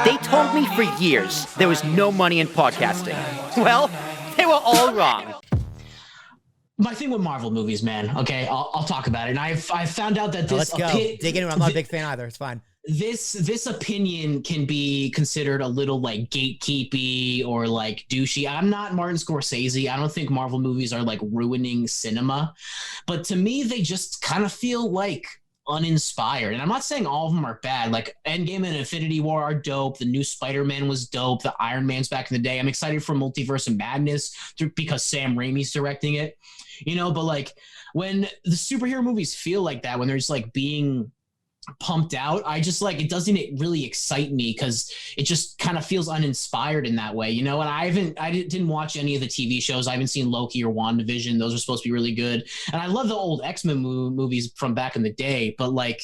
They told me for years there was no money in podcasting. Well, they were all wrong. My thing with Marvel movies, man. Okay, I'll talk about it. And I've found out that this. Let's go. Dig in. I'm not a big fan either. It's fine. This opinion can be considered a little like gatekeepy or like douchey. I'm not Martin Scorsese. I don't think Marvel movies are like ruining cinema, but to me, they just kind of feel like uninspired. And I'm not saying all of them are bad. Like Endgame and Infinity War are dope. The new Spider-Man was dope. The Iron Man's back in the day. I'm excited for Multiverse of Madness because Sam Raimi's directing it, but like when the superhero movies feel like that, when they're just like being pumped out, I just like, it doesn't really excite me because it just kind of feels uninspired in that way, and I didn't watch any of the TV shows. I haven't seen Loki or WandaVision. Those are supposed to be really good, and I love the old X-Men movies from back in the day, but like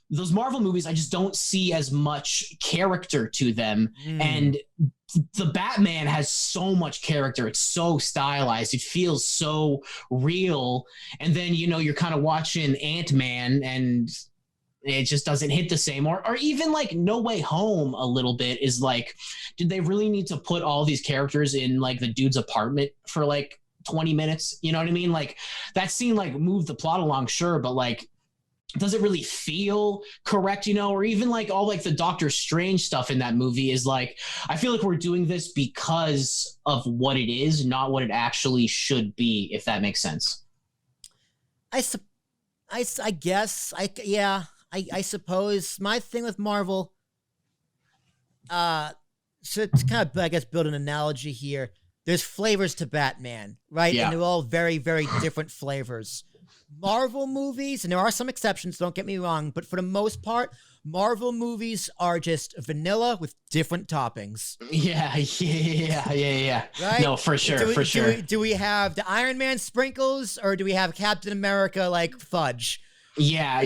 those Marvel movies, I just don't see as much character to them. And the Batman has so much character. It's so stylized. It feels so real. And then, you're kind of watching Ant-Man and it just doesn't hit the same. Or even like No Way Home a little bit is like, did they really need to put all these characters in like the dude's apartment for like 20 minutes? You know what I mean? Like that scene like moved the plot along, sure, but like, does it really feel correct, or even like all like the Doctor Strange stuff in that movie is like, I feel like we're doing this because of what it is, not what it actually should be, if that makes sense. I suppose my thing with Marvel, so to kind of, I guess, build an analogy here, there's flavors to Batman, right? Yeah. And they're all very, very different flavors. Marvel movies, and there are some exceptions, don't get me wrong, but for the most part, Marvel movies are just vanilla with different toppings. Yeah. Right? No, for sure. Do we have the Iron Man sprinkles, or do we have Captain America like fudge? Yeah.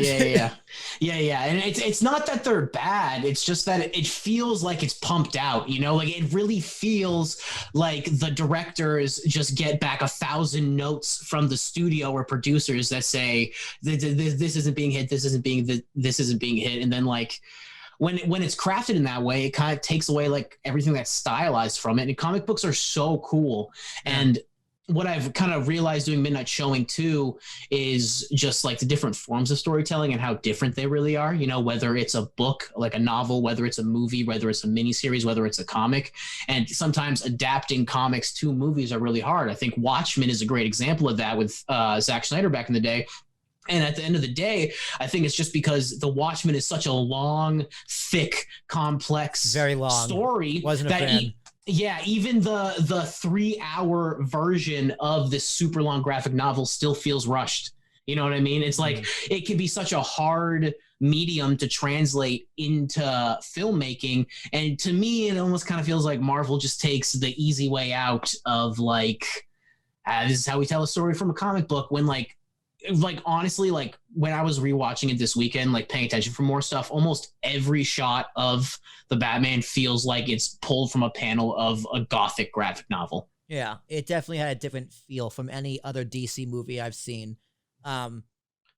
And it's not that they're bad. It's just that it feels like it's pumped out, like it really feels like the directors just get back 1,000 notes from the studio or producers that say this isn't being hit. This isn't being hit. And then like, when it's crafted in that way, it kind of takes away like everything that's stylized from it. And comic books are so cool. And what I've kind of realized doing Midnight Showing too is just like the different forms of storytelling and how different they really are, whether it's a book, like a novel, whether it's a movie, whether it's a miniseries, whether it's a comic. And sometimes adapting comics to movies are really hard. I think Watchmen is a great example of that with Zack Snyder back in the day. And at the end of the day, I think it's just because The Watchmen is such a long, thick, complex, very long story. Wasn't a fan. Even the 3-hour version of this super long graphic novel still feels rushed. You know what I mean? It's like it can be such a hard medium to translate into filmmaking. And to me, it almost kind of feels like Marvel just takes the easy way out of like, this is how we tell a story from a comic book, when like honestly, like when I was rewatching it this weekend, like paying attention for more stuff, almost every shot of the Batman feels like it's pulled from a panel of a gothic graphic novel. Yeah, it definitely had a different feel from any other DC movie I've seen.